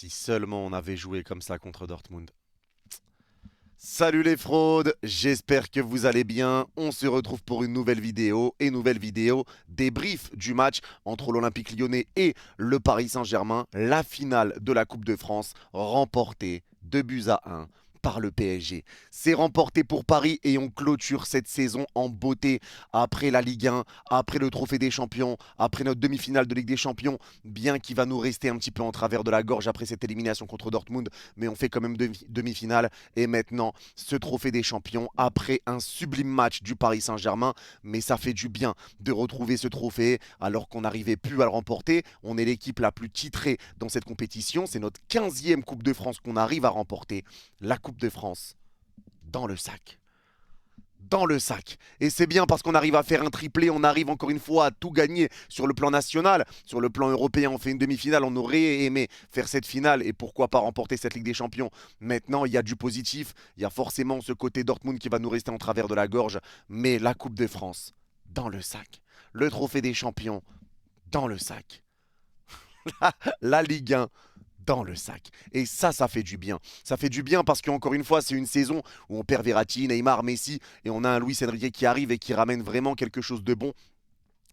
Si seulement on avait joué comme ça contre Dortmund. Salut les fraudes, j'espère que vous allez bien. On se retrouve pour une nouvelle vidéo débrief du match entre l'Olympique Lyonnais et le Paris Saint-Germain, la finale de la Coupe de France remportée 2 buts à 1 par le PSG. C'est remporté pour Paris et on clôture cette saison en beauté après la Ligue 1, après le Trophée des Champions, après notre demi-finale de Ligue des Champions, bien qu'il va nous rester un petit peu en travers de la gorge après cette élimination contre Dortmund, mais on fait quand même demi-finale et maintenant ce trophée des champions après un sublime match du Paris Saint-Germain. Mais ça fait du bien de retrouver ce trophée alors qu'on n'arrivait plus à le remporter. On est l'équipe la plus titrée dans cette compétition. C'est notre 15e Coupe de France qu'on arrive à remporter. La Coupe de France dans le sac. Dans le sac. Et c'est bien parce qu'on arrive à faire un triplé, on arrive encore une fois à tout gagner sur le plan national. Sur le plan européen, on fait une demi-finale, on aurait aimé faire cette finale et pourquoi pas remporter cette Ligue des Champions. Maintenant, il y a du positif, il y a forcément ce côté Dortmund qui va nous rester en travers de la gorge, mais la Coupe de France, dans le sac. Le Trophée des Champions, dans le sac. La Ligue 1, dans le sac. Et ça fait du bien. Ça fait du bien parce qu'encore une fois, c'est une saison où on perd Verratti, Neymar, Messi, et on a un Luis Enrique qui arrive et qui ramène vraiment quelque chose de bon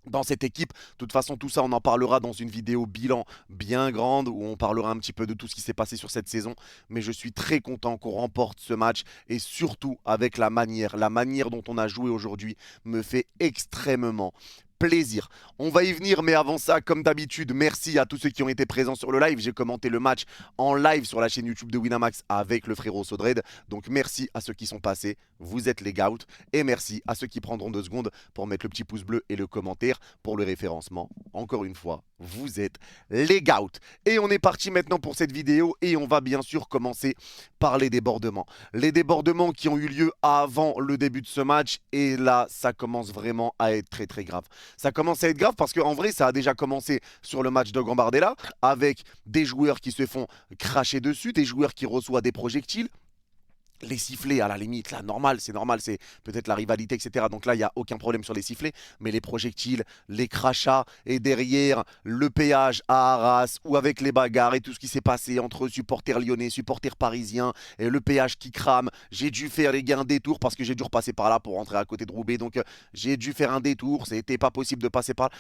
dans cette équipe. De toute façon, tout ça, on en parlera dans une vidéo bilan bien grande où on parlera un petit peu de tout ce qui s'est passé sur cette saison. Mais je suis très content qu'on remporte ce match et surtout avec la manière dont on a joué aujourd'hui me fait extrêmement plaisir. On va y venir, mais avant ça, comme d'habitude, merci à tous ceux qui ont été présents sur le live. J'ai commenté le match en live sur la chaîne YouTube de Winamax avec le frérot Sodred. Donc merci à ceux qui sont passés, vous êtes les gouts. Et merci à ceux qui prendront 2 secondes pour mettre le petit pouce bleu et le commentaire pour le référencement. Encore une fois, vous êtes les gouts. Et on est parti maintenant pour cette vidéo et on va bien sûr commencer par les débordements. Les débordements qui ont eu lieu avant le début de ce match. Et là, ça commence vraiment à être très très grave. Ça commence à être grave parce qu'en vrai, ça a déjà commencé sur le match de Gambardella avec des joueurs qui se font cracher dessus, des joueurs qui reçoivent des projectiles. Les sifflets, à la limite, là, normal, c'est peut-être la rivalité, etc. Donc là, il n'y a aucun problème sur les sifflets, mais les projectiles, les crachats, et derrière, le péage à Arras, ou avec les bagarres et tout ce qui s'est passé entre supporters lyonnais, supporters parisiens, et le péage qui crame. J'ai dû faire les gars un détour parce que j'ai dû repasser par là pour rentrer à côté de Roubaix, donc j'ai dû faire un détour, c'était pas possible de passer par là.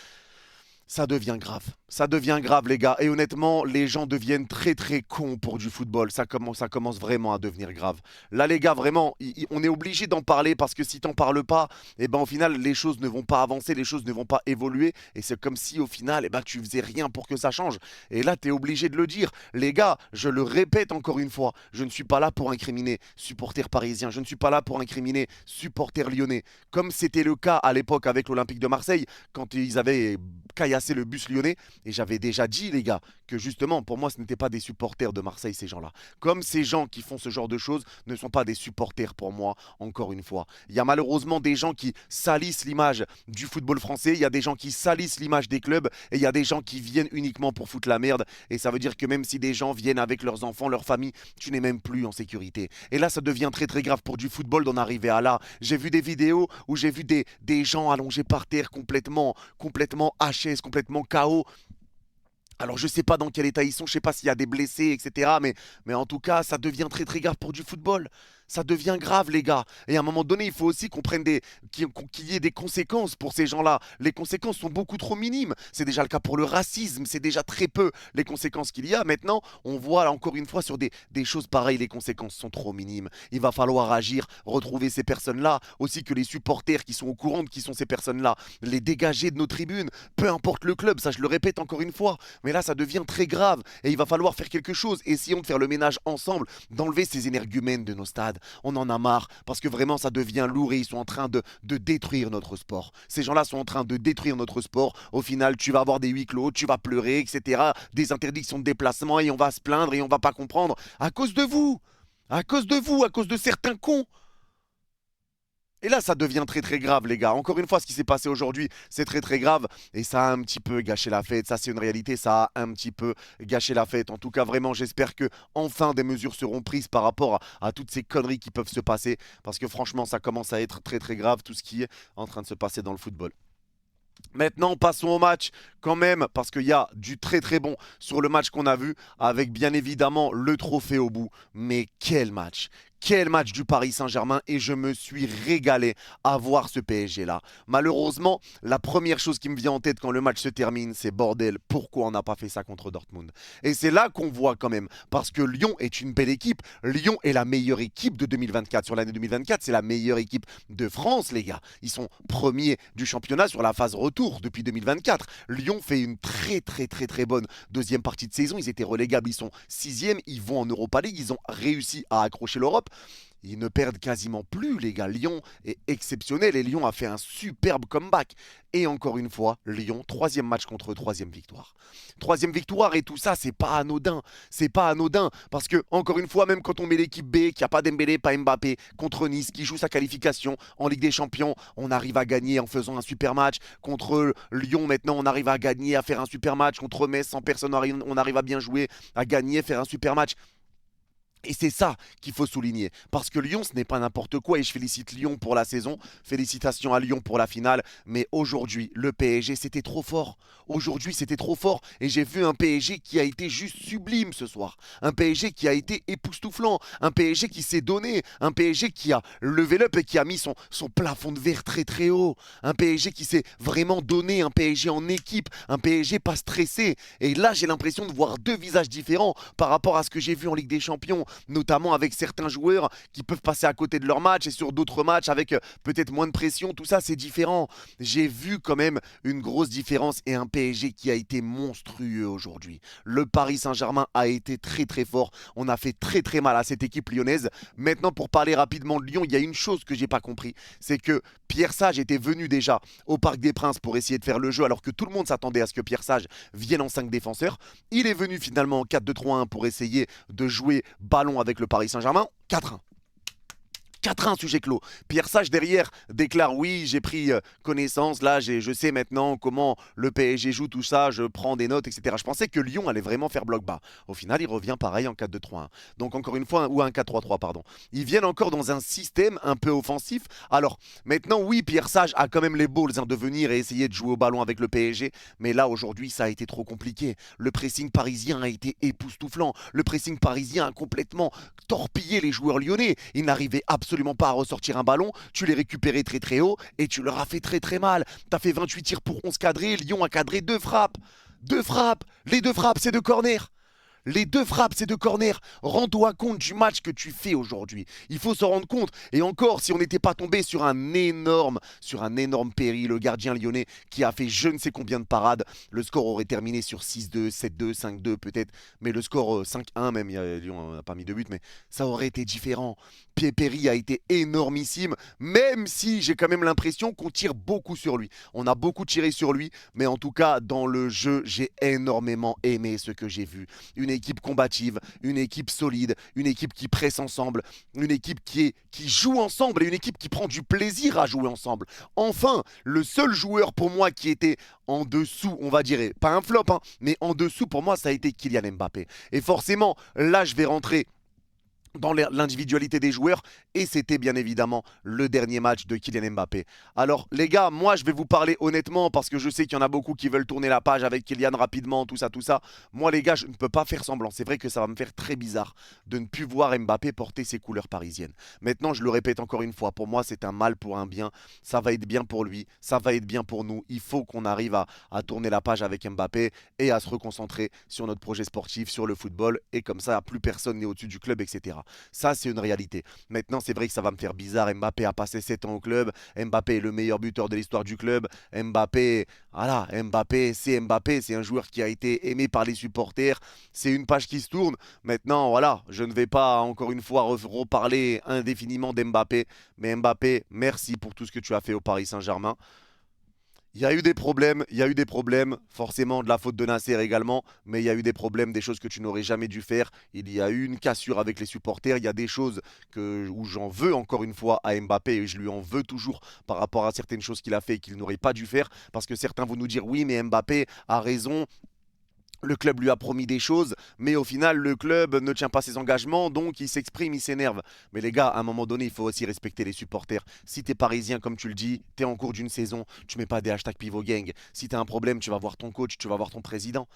Ça devient grave. Ça devient grave, les gars. Et honnêtement, les gens deviennent très très cons pour du football. Ça commence vraiment à devenir grave. Là, les gars, vraiment, on est obligé d'en parler parce que si t'en parles pas, eh ben, au final, les choses ne vont pas avancer, les choses ne vont pas évoluer. Et c'est comme si, au final, eh ben, tu faisais rien pour que ça change. Et là, t'es obligé de le dire. Les gars, je le répète encore une fois, je ne suis pas là pour incriminer supporters parisiens. Je ne suis pas là pour incriminer supporters lyonnais. Comme c'était le cas à l'époque avec l'Olympique de Marseille, quand ils avaient caillassé le bus lyonnais. Et j'avais déjà dit, les gars, que justement, pour moi, ce n'étaient pas des supporters de Marseille, ces gens-là. Comme ces gens qui font ce genre de choses ne sont pas des supporters pour moi, encore une fois. Il y a malheureusement des gens qui salissent l'image du football français, il y a des gens qui salissent l'image des clubs, et il y a des gens qui viennent uniquement pour foutre la merde. Et ça veut dire que même si des gens viennent avec leurs enfants, leur famille, tu n'es même plus en sécurité. Et là, ça devient très très grave pour du football d'en arriver à là. J'ai vu des vidéos où j'ai vu des gens allongés par terre complètement HS, complètement KO. Alors je sais pas dans quel état ils sont, je sais pas s'il y a des blessés, etc. Mais en tout cas, ça devient très très grave pour du football. Ça devient grave, les gars. Et à un moment donné, il faut aussi qu'on prenne qu'il y ait des conséquences pour ces gens-là. Les conséquences sont beaucoup trop minimes. C'est déjà le cas pour le racisme, c'est déjà très peu les conséquences qu'il y a. Maintenant, on voit là, encore une fois sur des choses pareilles, les conséquences sont trop minimes. Il va falloir agir, retrouver ces personnes-là, aussi que les supporters qui sont au courant de qui sont ces personnes-là, les dégager de nos tribunes, peu importe le club, ça je le répète encore une fois. Mais là, ça devient très grave et il va falloir faire quelque chose. Essayons de faire le ménage ensemble, d'enlever ces énergumènes de nos stades. On en a marre parce que vraiment ça devient lourd et ils sont en train de détruire notre sport. Ces gens-là sont en train de détruire notre sport. Au final, tu vas avoir des huis clos, tu vas pleurer, etc. Des interdictions de déplacement et on va se plaindre et on va pas comprendre à cause de vous. À cause de vous, à cause de certains cons. Et là, ça devient très très grave, les gars. Encore une fois, ce qui s'est passé aujourd'hui, c'est très très grave. Et ça a un petit peu gâché la fête. Ça, c'est une réalité. Ça a un petit peu gâché la fête. En tout cas, vraiment, j'espère que enfin des mesures seront prises par rapport à toutes ces conneries qui peuvent se passer. Parce que franchement, ça commence à être très très grave tout ce qui est en train de se passer dans le football. Maintenant, passons au match quand même, parce qu'il y a du très très bon sur le match qu'on a vu, avec bien évidemment le trophée au bout. Mais quel match! Quel match du Paris Saint-Germain et je me suis régalé à voir ce PSG-là. Malheureusement, la première chose qui me vient en tête quand le match se termine, c'est bordel, pourquoi on n'a pas fait ça contre Dortmund? Et c'est là qu'on voit quand même, parce que Lyon est une belle équipe. Lyon est la meilleure équipe de 2024. Sur l'année 2024, c'est la meilleure équipe de France, les gars. Ils sont premiers du championnat sur la phase retour depuis 2024. Lyon fait une très bonne deuxième partie de saison. Ils étaient relégables, ils sont sixième, ils vont en Europa League, ils ont réussi à accrocher l'Europe. Ils ne perdent quasiment plus, les gars. Lyon est exceptionnel et Lyon a fait un superbe comeback. Et encore une fois, Lyon, troisième match contre troisième victoire. Troisième victoire et tout ça, c'est pas anodin. C'est pas anodin. Parce que, encore une fois, même quand on met l'équipe B, qui a pas Dembélé, pas Mbappé, contre Nice, qui joue sa qualification en Ligue des Champions, on arrive à gagner en faisant un super match. Contre Lyon, maintenant, on arrive à gagner, à faire un super match. Contre Metz, sans personne, on arrive à bien jouer, à gagner, faire un super match. Et c'est ça qu'il faut souligner. Parce que Lyon, ce n'est pas n'importe quoi. Et je félicite Lyon pour la saison. Félicitations à Lyon pour la finale. Mais aujourd'hui, le PSG, c'était trop fort. Aujourd'hui, c'était trop fort. Et j'ai vu un PSG qui a été juste sublime ce soir. Un PSG qui a été époustouflant. Un PSG qui s'est donné. Un PSG qui a levé up et qui a mis son plafond de verre très haut. Un PSG qui s'est vraiment donné. Un PSG en équipe. Un PSG pas stressé. Et là, j'ai l'impression de voir deux visages différents par rapport à ce que j'ai vu en Ligue des Champions, notamment avec certains joueurs qui peuvent passer à côté de leur match et sur d'autres matchs avec peut-être moins de pression, tout ça c'est différent. J'ai vu quand même une grosse différence et un PSG qui a été monstrueux aujourd'hui. Le Paris Saint-Germain a été très fort, on a fait très mal à cette équipe lyonnaise. Maintenant pour parler rapidement de Lyon, il y a une chose que j'ai pas compris, c'est que Pierre Sage était venu déjà au Parc des Princes pour essayer de faire le jeu alors que tout le monde s'attendait à ce que Pierre Sage vienne en 5 défenseurs. Il est venu finalement en 4-2-3-1 pour essayer de jouer ballon avec le Paris Saint-Germain. 4-1. 4-1, sujet clos. Pierre Sage derrière déclare oui, j'ai pris connaissance, là je sais maintenant comment le PSG joue, tout ça, je prends des notes, etc. Je pensais que Lyon allait vraiment faire bloc bas. Au final, il revient pareil en 4-2-3-1. Donc encore une fois, ou un 4-3-3, pardon. Ils viennent encore dans un système un peu offensif. Alors maintenant, oui, Pierre Sage a quand même les balls de venir et essayer de jouer au ballon avec le PSG, mais là aujourd'hui, ça a été trop compliqué. Le pressing parisien a été époustouflant. Le pressing parisien a complètement torpillé les joueurs lyonnais. Ils n'arrivaient absolument pas à ressortir un ballon, tu les récupérais très haut et tu leur as fait très mal. T'as fait 28 tirs pour 11 cadrés, Lyon a cadré 2 frappes. 2 frappes, les 2 frappes c'est de corner. Les 2 frappes, c'est de corner. Rends-toi compte du match que tu fais aujourd'hui. Il faut se rendre compte. Et encore, si on n'était pas tombé sur un énorme Péry, le gardien lyonnais, qui a fait je ne sais combien de parades, le score aurait terminé sur 6-2, 7-2, 5-2 peut-être. Mais le score 5-1 même, Lyon n'a pas mis de but, mais ça aurait été différent. Péry a été énormissime, même si j'ai quand même l'impression qu'on tire beaucoup sur lui. On a beaucoup tiré sur lui, mais en tout cas, dans le jeu, j'ai énormément aimé ce que j'ai vu. Une équipe combative, une équipe solide, une équipe qui presse ensemble, une équipe qui joue ensemble et une équipe qui prend du plaisir à jouer ensemble. Enfin, le seul joueur pour moi qui était en dessous, on va dire, pas un flop, hein, mais en dessous pour moi, ça a été Kylian Mbappé. Et forcément, là, je vais rentrer dans l'individualité des joueurs et c'était bien évidemment le dernier match de Kylian Mbappé. Alors les gars, moi je vais vous parler honnêtement parce que je sais qu'il y en a beaucoup qui veulent tourner la page avec Kylian rapidement, tout ça. Moi les gars, je ne peux pas faire semblant. C'est vrai que ça va me faire très bizarre de ne plus voir Mbappé porter ses couleurs parisiennes. Maintenant, je le répète encore une fois, pour moi c'est un mal pour un bien. Ça va être bien pour lui, ça va être bien pour nous. Il faut qu'on arrive à tourner la page avec Mbappé et à se reconcentrer sur notre projet sportif, sur le football et comme ça, plus personne n'est au-dessus du club, etc. Ça, c'est une réalité. Maintenant, c'est vrai que ça va me faire bizarre. Mbappé a passé 7 ans au club. Mbappé est le meilleur buteur de l'histoire du club. Mbappé, voilà, Mbappé, c'est un joueur qui a été aimé par les supporters. C'est une page qui se tourne. Maintenant, voilà, je ne vais pas encore une fois reparler indéfiniment d'Mbappé. Mais Mbappé, merci pour tout ce que tu as fait au Paris Saint-Germain. Il y a eu des problèmes, forcément de la faute de Nasser également, mais il y a eu des problèmes, des choses que tu n'aurais jamais dû faire. Il y a eu une cassure avec les supporters, il y a des choses où j'en veux encore une fois à Mbappé et je lui en veux toujours par rapport à certaines choses qu'il a fait et qu'il n'aurait pas dû faire, parce que certains vont nous dire oui mais Mbappé a raison. Le club lui a promis des choses, mais au final, le club ne tient pas ses engagements, donc il s'exprime, il s'énerve. Mais les gars, à un moment donné, il faut aussi respecter les supporters. Si t'es parisien, comme tu le dis, t'es en cours d'une saison, tu mets pas des hashtags pivot gang. Si t'as un problème, tu vas voir ton coach, tu vas voir ton président.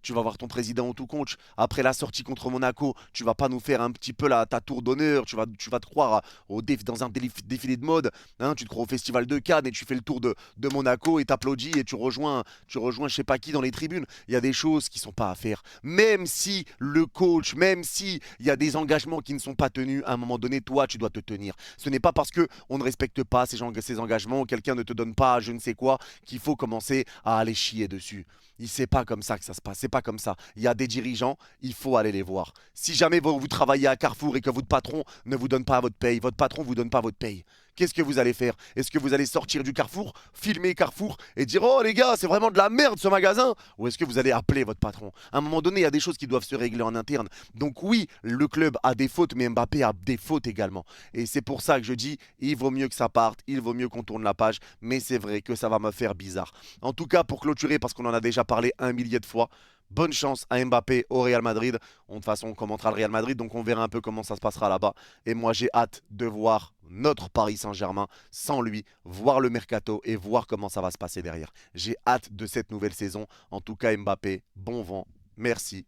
Tu vas voir ton président ou tout coach. Après la sortie contre Monaco, tu vas pas nous faire un petit peu ta tour d'honneur. Tu vas te croire dans un défilé de mode. Hein, tu te crois au festival de Cannes et tu fais le tour de Monaco et t'applaudis et tu rejoins je sais pas qui dans les tribunes. Il y a des choses qui sont pas à faire. Même si le coach, même si il y a des engagements qui ne sont pas tenus, à un moment donné, toi, tu dois te tenir. Ce n'est pas parce que on ne respecte pas ces engagements, quelqu'un ne te donne pas je ne sais quoi, qu'il faut commencer à aller chier dessus. C'est pas comme ça que ça se passe, c'est pas comme ça. Il y a des dirigeants, il faut aller les voir. Si jamais vous travaillez à Carrefour et que votre patron ne vous donne pas votre paye, votre patron vous donne pas votre paye, qu'est-ce que vous allez faire? Est-ce que vous allez sortir du Carrefour, filmer Carrefour et dire oh les gars, c'est vraiment de la merde ce magasin? Ou est-ce que vous allez appeler votre patron? À un moment donné, il y a des choses qui doivent se régler en interne. Donc oui, le club a des fautes, mais Mbappé a des fautes également. Et c'est pour ça que je dis, il vaut mieux que ça parte, il vaut mieux qu'on tourne la page, mais c'est vrai que ça va me faire bizarre. En tout cas, pour clôturer, parce qu'on en a déjà parlé un millier de fois, bonne chance à Mbappé au Real Madrid. De toute façon, on commentera le Real Madrid, donc on verra un peu comment ça se passera là-bas. Et moi, j'ai hâte de voir notre Paris Saint-Germain sans lui, voir le mercato et voir comment ça va se passer derrière. J'ai hâte de cette nouvelle saison. En tout cas, Mbappé, bon vent, merci.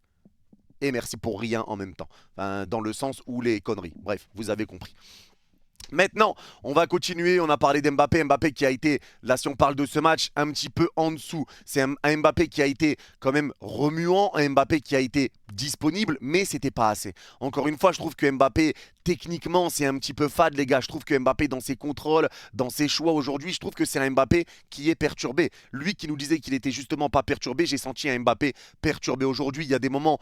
Et merci pour rien en même temps. Enfin, dans le sens où les conneries. Bref, vous avez compris. Maintenant, on va continuer. On a parlé d'Mbappé. Mbappé qui a été, là, si on parle de ce match, un petit peu en dessous. C'est un Mbappé qui a été quand même remuant, un Mbappé qui a été disponible, mais c'était pas assez. Encore une fois, je trouve que Mbappé, techniquement, c'est un petit peu fade, les gars. Je trouve que Mbappé, dans ses contrôles, dans ses choix aujourd'hui, je trouve que c'est un Mbappé qui est perturbé. Lui qui nous disait qu'il était justement pas perturbé, j'ai senti un Mbappé perturbé aujourd'hui. Il y a des moments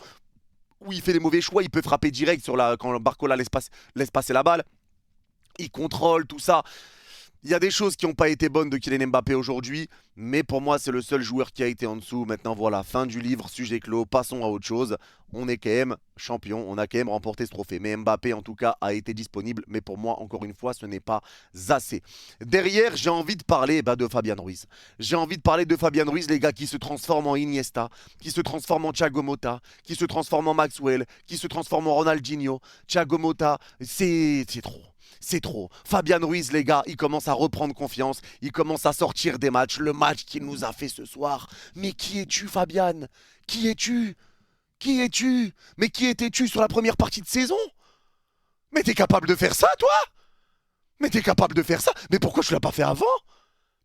où il fait des mauvais choix, il peut frapper direct quand Barcola laisse passer la balle. Il contrôle tout ça. Il y a des choses qui n'ont pas été bonnes de Kylian Mbappé aujourd'hui, mais pour moi, c'est le seul joueur qui a été en dessous. Maintenant, voilà, fin du livre, sujet clos, passons à autre chose. On est quand même champion, on a quand même remporté ce trophée. Mais Mbappé, en tout cas, a été disponible. Mais pour moi, encore une fois, ce n'est pas assez. Derrière, j'ai envie de parler de Fabian Ruiz. J'ai envie de parler de Fabian Ruiz, les gars, qui se transforme en Iniesta, qui se transforme en Thiago Motta, qui se transforme en Maxwell, qui se transforme en Ronaldinho. Thiago Motta, c'est trop. C'est trop. Fabian Ruiz, les gars, il commence à reprendre confiance. Il commence à sortir des matchs. Le match qu'il nous a fait ce soir. Mais qui es-tu, Fabian? Qui es-tu? Qui es-tu? Mais qui étais-tu sur la première partie de saison? Mais t'es capable de faire ça, toi? Mais t'es capable de faire ça? Mais pourquoi je l'ai pas fait avant?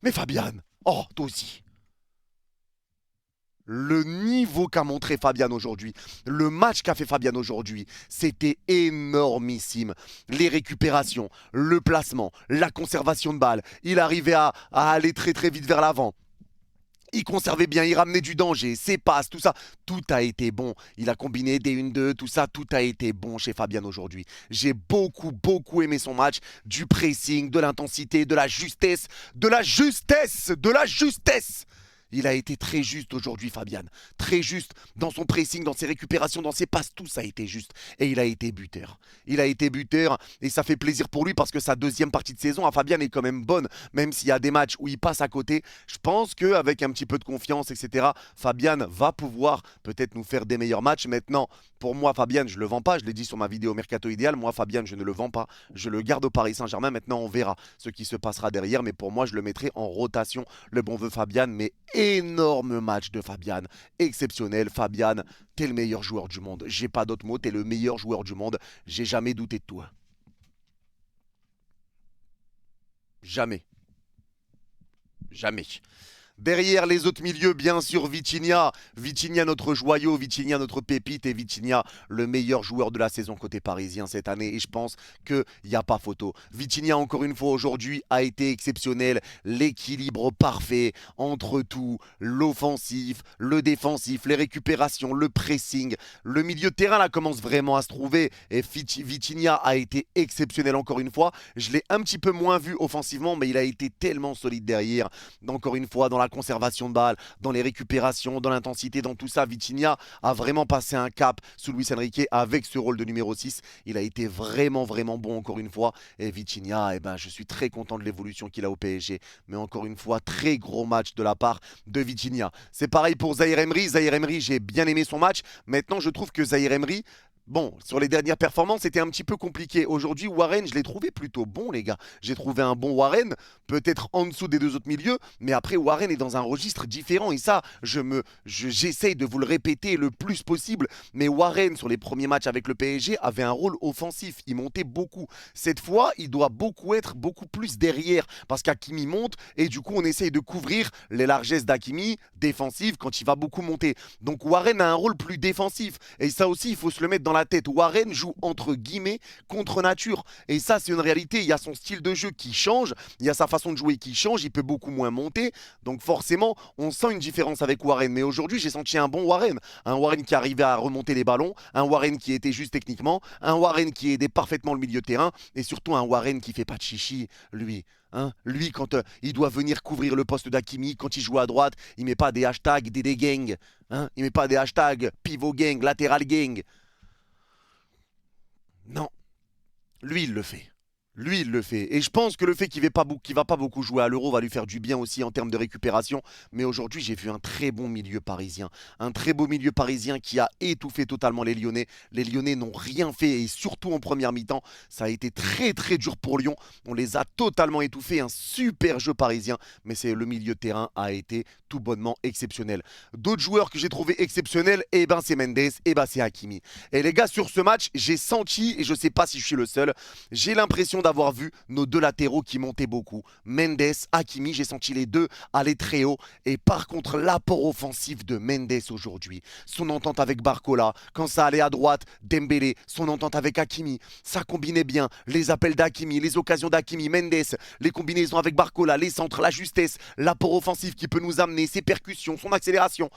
Mais Fabian, oh, toi aussi. Le niveau qu'a montré Fabian aujourd'hui, le match qu'a fait Fabian aujourd'hui, c'était énormissime. Les récupérations, le placement, la conservation de balles. Il arrivait à aller très très vite vers l'avant. Il conservait bien, il ramenait du danger, ses passes, tout ça. Tout a été bon. Il a combiné des 1-2, tout ça. Tout a été bon chez Fabian aujourd'hui. J'ai beaucoup, beaucoup aimé son match. Du pressing, de l'intensité, de la justesse. De la justesse! De la justesse! Il a été très juste aujourd'hui, Fabian. Très juste dans son pressing, dans ses récupérations, dans ses passes. Tout ça a été juste. Et il a été buteur. Il a été buteur et ça fait plaisir pour lui parce que sa deuxième partie de saison à Fabian est quand même bonne. Même s'il y a des matchs où il passe à côté, je pense qu'avec un petit peu de confiance, etc., Fabian va pouvoir peut-être nous faire des meilleurs matchs. Maintenant, pour moi, Fabian, je ne le vends pas. Je l'ai dit sur ma vidéo Mercato Idéal. Moi, Fabian, je ne le vends pas. Je le garde au Paris Saint-Germain. Maintenant, on verra ce qui se passera derrière. Mais pour moi, je le mettrai en rotation. Le bon vœu Fabian, mais énorme match de Fabian, exceptionnel. Fabian, t'es le meilleur joueur du monde. J'ai pas d'autre mot, t'es le meilleur joueur du monde. J'ai jamais douté de toi. Jamais. Jamais. Derrière les autres milieux, bien sûr, Vitinha. Vitinha, notre joyau, Vitinha, notre pépite et Vitinha, le meilleur joueur de la saison côté parisien cette année. Et je pense qu'il n'y a pas photo. Vitinha, encore une fois, aujourd'hui, a été exceptionnel. L'équilibre parfait entre tout, l'offensif, le défensif, les récupérations, le pressing. Le milieu de terrain, là, commence vraiment à se trouver. Et Vitinha a été exceptionnel encore une fois. Je l'ai un petit peu moins vu offensivement, mais il a été tellement solide derrière. Encore une fois, dans la la conservation de balle, dans les récupérations, dans l'intensité, dans tout ça. Vitinha a vraiment passé un cap sous Luis Enrique avec ce rôle de numéro 6. Il a été vraiment, vraiment bon encore une fois. Et Vitinha, eh ben, je suis très content de l'évolution qu'il a au PSG. Mais encore une fois, très gros match de la part de Vitinha. C'est pareil pour Zahir Emery. Zahir Emery, j'ai bien aimé son match. Maintenant, je trouve que Zahir Emery, bon, sur les dernières performances, c'était un petit peu compliqué. Aujourd'hui, Warren, je l'ai trouvé plutôt bon, les gars. J'ai trouvé un bon Warren, peut-être en dessous des deux autres milieux, mais après, Warren est dans un registre différent. Et ça, j'essaye de vous le répéter le plus possible. Mais Warren, sur les premiers matchs avec le PSG, avait un rôle offensif. Il montait beaucoup. Cette fois, il doit être beaucoup plus derrière, parce qu'Hakimi monte, et du coup, on essaye de couvrir les largesses d'Hakimi, défensive, quand il va beaucoup monter. Donc, Warren a un rôle plus défensif. Et ça aussi, il faut se le mettre dans la tête. Warren joue entre guillemets contre nature. Et ça, c'est une réalité. Il y a son style de jeu qui change. Il y a sa façon de jouer qui change. Il peut beaucoup moins monter. Donc forcément, on sent une différence avec Warren. Mais aujourd'hui, j'ai senti un bon Warren. Un Warren qui arrivait à remonter les ballons. Un Warren qui était juste techniquement. Un Warren qui aidait parfaitement le milieu de terrain. Et surtout un Warren qui fait pas de chichi, lui. Hein, lui, quand il doit venir couvrir le poste d'Hakimi, quand il joue à droite, il met pas des hashtags, des gang. Hein, il met pas des hashtags pivot gang, latéral gang. Non, lui il le fait. Lui il le fait. Et je pense que le fait qu'il va pas beaucoup jouer à l'Euro va lui faire du bien aussi en termes de récupération. Mais aujourd'hui j'ai vu un très bon milieu parisien. Un très beau milieu parisien qui a étouffé totalement les Lyonnais. Les Lyonnais n'ont rien fait et surtout en première mi-temps. Ça a été très très dur pour Lyon. On les a totalement étouffés. Un super jeu parisien. Mais le milieu de terrain a été tout bonnement exceptionnel. D'autres joueurs que j'ai trouvé exceptionnels, eh ben c'est Mendes, eh ben c'est Hakimi. Et les gars, sur ce match, j'ai senti, et je sais pas si je suis le seul, j'ai l'impression d'avoir vu nos deux latéraux qui montaient beaucoup. Mendes, Hakimi, j'ai senti les deux aller très haut. Et par contre, l'apport offensif de Mendes aujourd'hui, son entente avec Barcola, quand ça allait à droite, Dembélé, son entente avec Hakimi, ça combinait bien. Les appels d'Hakimi, les occasions d'Hakimi, Mendes, les combinaisons avec Barcola, les centres, la justesse, l'apport offensif qui peut nous amener, ses percussions, son accélération.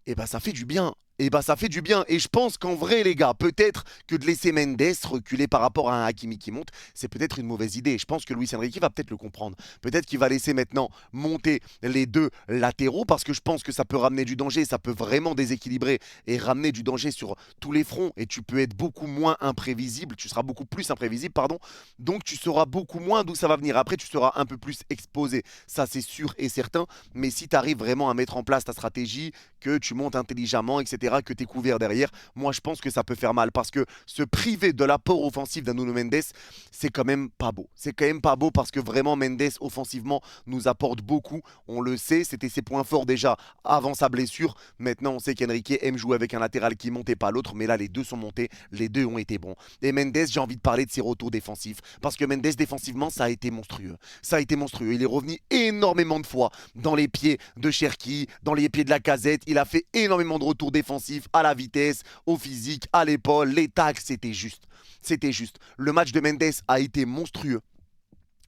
Et bah ça fait du bien. Et bah ça fait du bien. Et je pense qu'en vrai, les gars, peut-être que de laisser Mendes reculer par rapport à un Hakimi qui monte, c'est peut-être une mauvaise idée. Je pense que Luis Enrique va peut-être le comprendre. Peut-être qu'il va laisser maintenant monter les deux latéraux parce que je pense que ça peut ramener du danger. Ça peut vraiment déséquilibrer et ramener du danger sur tous les fronts. Et tu peux être beaucoup moins imprévisible. Tu seras beaucoup plus imprévisible, pardon. Donc tu sauras beaucoup moins d'où ça va venir. Après, tu seras un peu plus exposé. Ça, c'est sûr et certain. Mais si tu arrives vraiment à mettre en place ta stratégie, que tu montes intelligemment, etc., que tu es couvert derrière, moi je pense que ça peut faire mal parce que se priver de l'apport offensif d'un Nuno Mendes, c'est quand même pas beau. C'est quand même pas beau parce que vraiment Mendes offensivement nous apporte beaucoup. On le sait, c'était ses points forts déjà avant sa blessure. Maintenant on sait qu'Enrique aime jouer avec un latéral qui monte et pas l'autre, mais là les deux sont montés, les deux ont été bons. Et Mendes, j'ai envie de parler de ses retours défensifs parce que Mendes défensivement ça a été monstrueux. Ça a été monstrueux. Il est revenu énormément de fois dans les pieds de Cherki, dans les pieds de la Casette. Il a fait énormément de retours défensifs à la vitesse, au physique, à l'épaule, les tacles, c'était juste. C'était juste. Le match de Mendes a été monstrueux.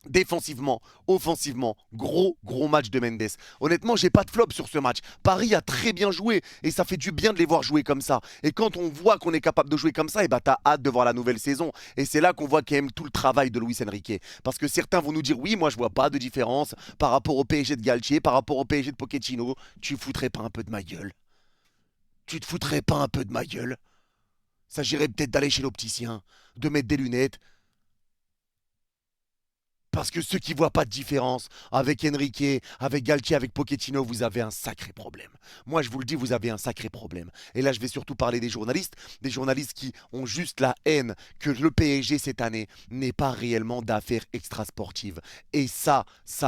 Défensivement, offensivement, gros match de Mendes. Honnêtement, j'ai pas de flop sur ce match. Paris a très bien joué et ça fait du bien de les voir jouer comme ça. Et quand on voit qu'on est capable de jouer comme ça, et bah t'as hâte de voir la nouvelle saison. Et c'est là qu'on voit quand même tout le travail de Luis Enrique. Parce que certains vont nous dire oui, moi je vois pas de différence par rapport au PSG de Galtier, par rapport au PSG de Pochettino. Tu foutrais pas un peu de ma gueule? Tu te foutrais pas un peu de ma gueule? S'agirait peut-être d'aller chez l'opticien, de mettre des lunettes. Parce que ceux qui ne voient pas de différence avec Enrique, avec Galtier, avec Pochettino, vous avez un sacré problème. Moi, je vous le dis, vous avez un sacré problème. Et là, je vais surtout parler des journalistes qui ont juste la haine que le PSG cette année n'ait pas réellement d'affaires extrasportives. Et ça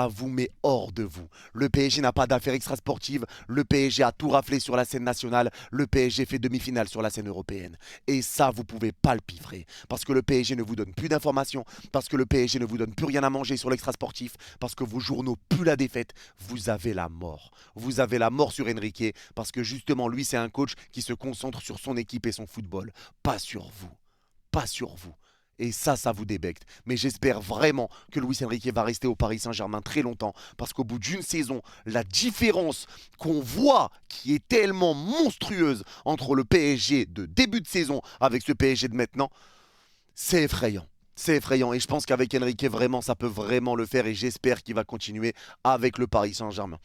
vous met hors de vous. Le PSG n'a pas d'affaires extrasportives, le PSG a tout raflé sur la scène nationale, le PSG fait demi-finale sur la scène européenne. Et ça, vous ne pouvez pas le piffrer. Parce que le PSG ne vous donne plus d'informations, parce que le PSG ne vous donne plus rien à manger sur l'extra sportif, parce que vos journaux puent la défaite, vous avez la mort. Vous avez la mort sur Enrique, parce que justement, lui, c'est un coach qui se concentre sur son équipe et son football, pas sur vous. Pas sur vous. Et ça vous débecte. Mais j'espère vraiment que Luis Enrique va rester au Paris Saint-Germain très longtemps, parce qu'au bout d'une saison, la différence qu'on voit qui est tellement monstrueuse entre le PSG de début de saison avec ce PSG de maintenant, c'est effrayant. C'est effrayant et je pense qu'avec Enrique, vraiment, ça peut vraiment le faire et j'espère qu'il va continuer avec le Paris Saint-Germain.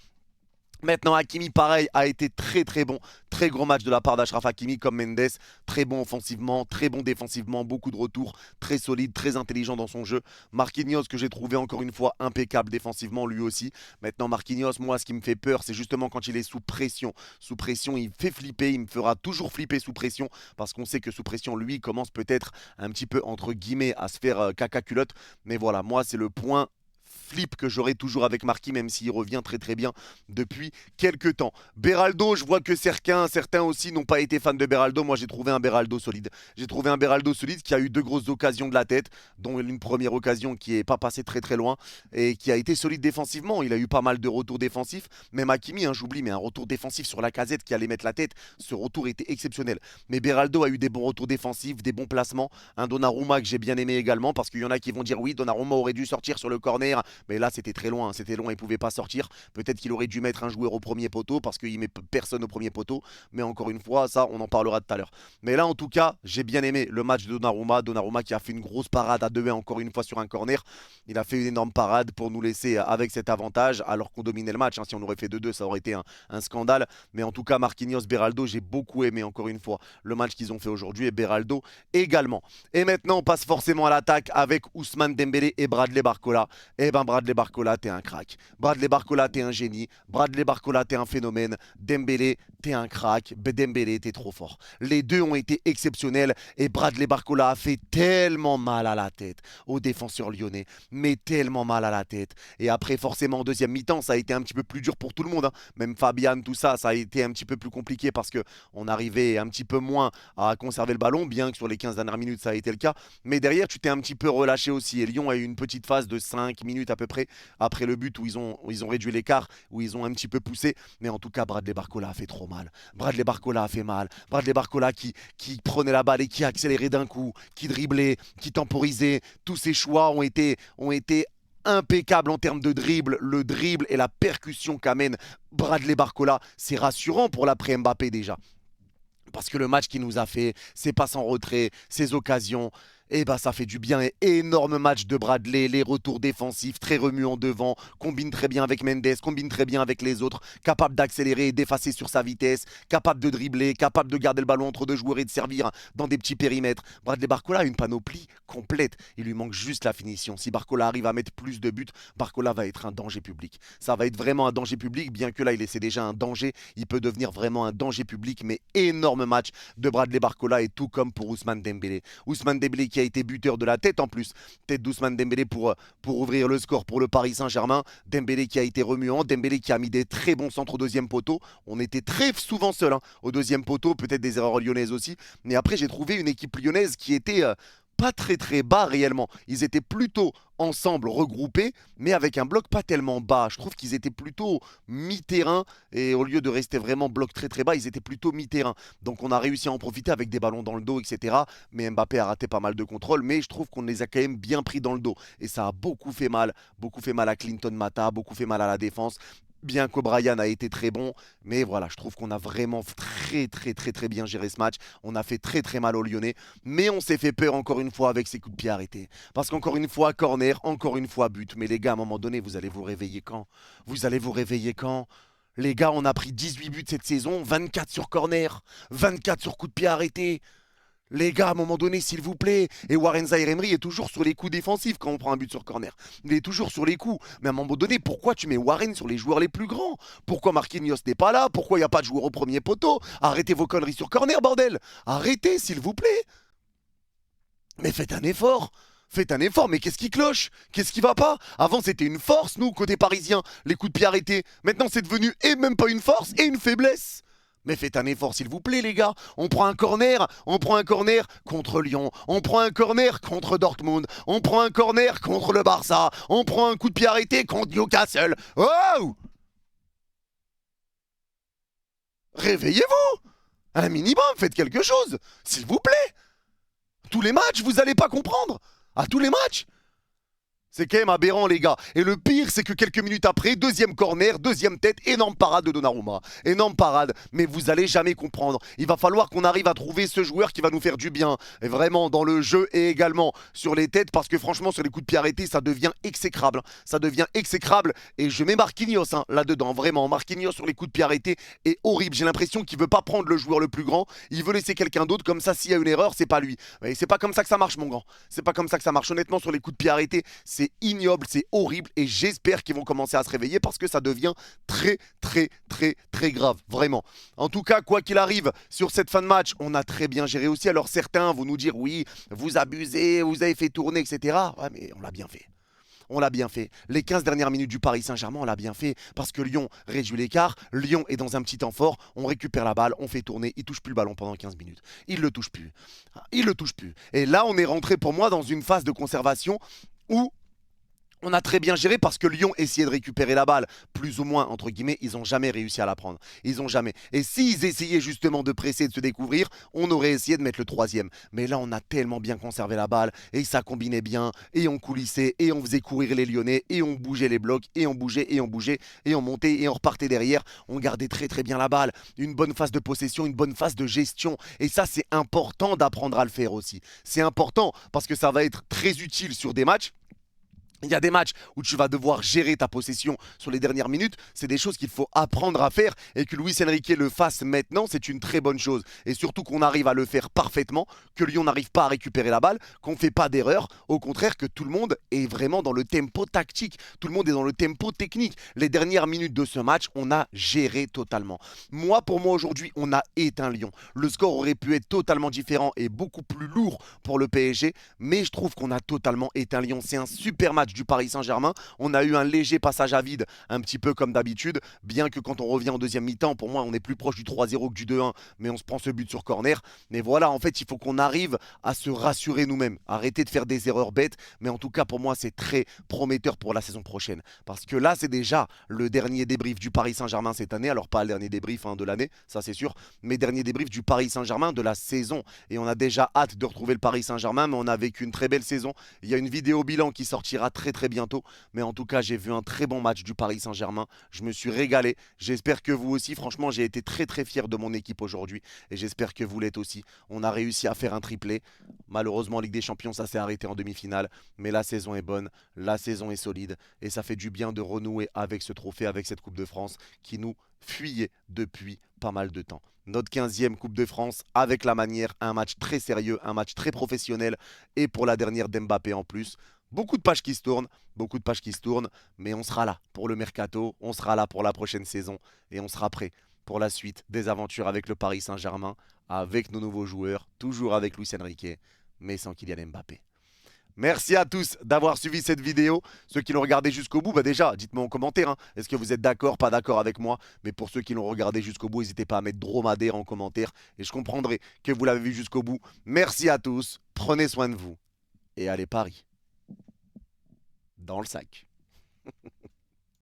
Maintenant, Hakimi, pareil, a été très très bon. Très gros match de la part d'Achraf Hakimi comme Mendes. Très bon offensivement, très bon défensivement, beaucoup de retours, très solide, très intelligent dans son jeu. Marquinhos, que j'ai trouvé encore une fois impeccable défensivement, lui aussi. Maintenant, Marquinhos, moi, ce qui me fait peur, c'est justement quand il est sous pression. Sous pression, il fait flipper, il me fera toujours flipper sous pression, parce qu'on sait que sous pression, lui, il commence peut-être un petit peu, entre guillemets, à se faire caca culotte. Mais voilà, moi, c'est le point flip que j'aurai toujours avec Marquis, même s'il revient très très bien depuis quelques temps. Beraldo, je vois que certains aussi n'ont pas été fans de Beraldo. Moi, j'ai trouvé un Beraldo solide. J'ai trouvé un Beraldo solide qui a eu deux grosses occasions de la tête, dont une première occasion qui n'est pas passée très très loin et qui a été solide défensivement. Il a eu pas mal de retours défensifs. Même Hakimi, hein, j'oublie, mais un retour défensif sur la casette qui allait mettre la tête, ce retour était exceptionnel. Mais Beraldo a eu des bons retours défensifs, des bons placements. Un Donnarumma que j'ai bien aimé également, parce qu'il y en a qui vont dire oui, Donnarumma aurait dû sortir sur le corner, mais là c'était très loin, il ne pouvait pas sortir. Peut-être qu'il aurait dû mettre un joueur au premier poteau parce qu'il met personne au premier poteau. Mais encore une fois, ça on en parlera tout à l'heure. Mais là en tout cas, j'ai bien aimé le match de Donnarumma. Donnarumma qui a fait une grosse parade à 2-1 encore une fois sur un corner. Il a fait une énorme parade pour nous laisser avec cet avantage alors qu'on dominait le match. Hein. Si on aurait fait 2-2, ça aurait été un scandale. Mais en tout cas, Marquinhos, Beraldo, j'ai beaucoup aimé encore une fois le match qu'ils ont fait aujourd'hui et Beraldo également. Et maintenant, on passe forcément à l'attaque avec Ousmane Dembélé et Bradley Barcola. Eh ben Bradley Barcola, t'es un crack. Bradley Barcola, t'es un génie. Bradley Barcola, t'es un phénomène. Dembélé, t'es un crack. Dembélé, t'es trop fort. Les deux ont été exceptionnels et Bradley Barcola a fait tellement mal à la tête aux défenseurs lyonnais, mais tellement mal à la tête. Et après, forcément, en deuxième mi-temps, ça a été un petit peu plus dur pour tout le monde. Hein. Même Fabian, tout ça, ça a été un petit peu plus compliqué parce qu'on arrivait un petit peu moins à conserver le ballon, bien que sur les 15 dernières minutes, ça a été le cas. Mais derrière, tu t'es un petit peu relâché aussi. Et Lyon a eu une petite phase de 5 minutes à peu près après le but où ils ont réduit l'écart, où ils ont un petit peu poussé. Mais en tout cas, Bradley Barcola a fait trop mal. Bradley Barcola a fait mal. Bradley Barcola qui prenait la balle et qui accélérait d'un coup, qui driblait, qui temporisait. Tous ses choix ont été impeccable en termes de dribble. Le dribble et la percussion qu'amène Bradley Barcola, c'est rassurant pour l'après-Mbappé déjà. Parce que le match qu'il nous a fait, ses passes en retrait, ses occasions, et bah ça fait du bien. Et énorme match de Bradley, les retours défensifs, très remuants devant, combine très bien avec Mendes, combine très bien avec les autres, capable d'accélérer et d'effacer sur sa vitesse, capable de dribbler, capable de garder le ballon entre deux joueurs et de servir dans des petits périmètres. Bradley Barcola a une panoplie complète. Il lui manque juste la finition. Si Barcola arrive à mettre plus de buts, Barcola va être un danger public. Ça va être vraiment un danger public, bien que là il essaie déjà un danger. Il peut devenir vraiment un danger public, mais énorme match de Bradley Barcola et tout comme pour Ousmane Dembélé. Ousmane Dembélé qui a été buteur de la tête en plus. Tête d'Ousmane Dembélé pour ouvrir le score pour le Paris Saint-Germain. Dembélé qui a été remuant. Dembélé qui a mis des très bons centres au deuxième poteau. On était très souvent seul au deuxième poteau. Peut-être des erreurs lyonnaises aussi. Mais après, j'ai trouvé une équipe lyonnaise qui était pas très très bas réellement. Ils étaient plutôt ensemble regroupés, mais avec un bloc pas tellement bas. Je trouve qu'ils étaient plutôt mi-terrain et au lieu de rester vraiment bloc très très bas, ils étaient plutôt mi-terrain. Donc on a réussi à en profiter avec des ballons dans le dos, etc. Mais Mbappé a raté pas mal de contrôles, mais je trouve qu'on les a quand même bien pris dans le dos. Et ça a beaucoup fait mal à Clinton Mata, beaucoup fait mal à la défense. Bien qu'O'Brien a été très bon, mais voilà, je trouve qu'on a vraiment très très très très bien géré ce match. On a fait très très mal aux Lyonnais, mais on s'est fait peur encore une fois avec ces coups de pied arrêtés. Parce qu'encore une fois, corner, encore une fois, but. Mais les gars, à un moment donné, vous allez vous réveiller quand? Vous allez vous réveiller quand? Les gars, on a pris 18 buts cette saison, 24 sur corner, 24 sur coups de pied arrêtés. Les gars, à un moment donné, s'il vous plaît. Et Warren Zaïre-Emery est toujours sur les coups défensifs quand on prend un but sur corner. Il est toujours sur les coups. Mais à un moment donné, pourquoi tu mets Warren sur les joueurs les plus grands? Pourquoi Marquinhos n'est pas là? Pourquoi il n'y a pas de joueur au premier poteau? Arrêtez vos conneries sur corner, bordel. Arrêtez, s'il vous plaît. Mais faites un effort. Faites un effort, mais qu'est-ce qui cloche? Qu'est-ce qui va pas? Avant, c'était une force, nous, côté parisien, les coups de pied arrêtés. Maintenant, c'est devenu et même pas une force et une faiblesse. Mais faites un effort s'il vous plaît les gars. On prend un corner contre Lyon. On prend un corner contre Dortmund. On prend un corner contre le Barça. On prend un coup de pied arrêté contre Newcastle. Oh! Réveillez-vous! Un minimum, faites quelque chose, s'il vous plaît. Tous les matchs, vous allez pas comprendre. À tous les matchs. C'est quand même aberrant, les gars. Et le pire, c'est que quelques minutes après, deuxième corner, deuxième tête, énorme parade de Donnarumma. Énorme parade, mais vous allez jamais comprendre. Il va falloir qu'on arrive à trouver ce joueur qui va nous faire du bien. Et vraiment, dans le jeu et également sur les têtes, parce que franchement, sur les coups de pied arrêtés, ça devient exécrable. Ça devient exécrable. Et je mets Marquinhos là-dedans, vraiment. Marquinhos sur les coups de pied arrêtés est horrible. J'ai l'impression qu'il veut pas prendre le joueur le plus grand. Il veut laisser quelqu'un d'autre. Comme ça, s'il y a une erreur, c'est pas lui. Et c'est pas comme ça que ça marche, mon grand. C'est pas comme ça que ça marche. Honnêtement, sur les coups de pied arrêtés, c'est ignoble, c'est horrible et j'espère qu'ils vont commencer à se réveiller parce que ça devient très grave, vraiment. En tout cas, quoi qu'il arrive, sur cette fin de match, on a très bien géré aussi. Alors certains vont nous dire oui, vous abusez, vous avez fait tourner, etc. Ouais, mais on l'a bien fait. On l'a bien fait. Les 15 dernières minutes du Paris Saint-Germain, on l'a bien fait. Parce que Lyon réduit l'écart. Lyon est dans un petit temps fort. On récupère la balle, on fait tourner. Il touche plus le ballon pendant 15 minutes. Il le touche plus. Il le touche plus. Et là, on est rentré pour moi dans une phase de conservation où on a très bien géré parce que Lyon essayait de récupérer la balle, plus ou moins, entre guillemets, ils n'ont jamais réussi à la prendre. Ils n'ont jamais. Et s'ils essayaient justement de presser, de se découvrir, on aurait essayé de mettre le troisième. Mais là, on a tellement bien conservé la balle, et ça combinait bien, et on coulissait, et on faisait courir les Lyonnais, et on bougeait les blocs, et on bougeait, et on bougeait, et on montait, et on repartait derrière. On gardait très bien la balle. Une bonne phase de possession, une bonne phase de gestion. Et ça, c'est important d'apprendre à le faire aussi. C'est important parce que ça va être très utile sur des matchs. Il y a des matchs où tu vas devoir gérer ta possession sur les dernières minutes. C'est des choses qu'il faut apprendre à faire et que Luis Enrique le fasse maintenant, c'est une très bonne chose. Et surtout qu'on arrive à le faire parfaitement, que Lyon n'arrive pas à récupérer la balle, qu'on ne fait pas d'erreur. Au contraire, que tout le monde est vraiment dans le tempo tactique. Tout le monde est dans le tempo technique. Les dernières minutes de ce match, on a géré totalement. Pour moi aujourd'hui, on a éteint Lyon. Le score aurait pu être totalement différent et beaucoup plus lourd pour le PSG, mais je trouve qu'on a totalement éteint Lyon. C'est un super match du Paris Saint-Germain. On a eu un léger passage à vide, un petit peu comme d'habitude, bien que quand on revient en deuxième mi-temps, pour moi, on est plus proche du 3-0 que du 2-1, mais on se prend ce but sur corner. Mais voilà, en fait, il faut qu'on arrive à se rassurer nous-mêmes, arrêter de faire des erreurs bêtes, mais en tout cas, pour moi, c'est très prometteur pour la saison prochaine. Parce que là, c'est déjà le dernier débrief du Paris Saint-Germain cette année, alors pas le dernier débrief de l'année, ça c'est sûr, mais dernier débrief du Paris Saint-Germain de la saison. Et on a déjà hâte de retrouver le Paris Saint-Germain, mais on a vécu une très belle saison. Il y a une vidéo bilan qui sortira très bientôt. Mais en tout cas, j'ai vu un très bon match du Paris Saint-Germain. Je me suis régalé. J'espère que vous aussi. Franchement, j'ai été très fier de mon équipe aujourd'hui. Et j'espère que vous l'êtes aussi. On a réussi à faire un triplé. Malheureusement, en Ligue des Champions, ça s'est arrêté en demi-finale. Mais la saison est bonne. La saison est solide. Et ça fait du bien de renouer avec ce trophée, avec cette Coupe de France qui nous fuyait depuis pas mal de temps. Notre 15e Coupe de France avec la manière, un match très sérieux, un match très professionnel et pour la dernière d'Mbappé en plus. Beaucoup de pages qui se tournent, mais on sera là pour le mercato, on sera là pour la prochaine saison et on sera prêt pour la suite des aventures avec le Paris Saint-Germain, avec nos nouveaux joueurs, toujours avec Luis Enrique, mais sans Kylian Mbappé. Merci à tous d'avoir suivi cette vidéo. Ceux qui l'ont regardé jusqu'au bout, déjà, dites-moi en commentaire. Est-ce que vous êtes d'accord, pas d'accord avec moi? Mais pour ceux qui l'ont regardé jusqu'au bout, n'hésitez pas à mettre dromadaire en commentaire et je comprendrai que vous l'avez vu jusqu'au bout. Merci à tous, prenez soin de vous et allez Paris dans le sac.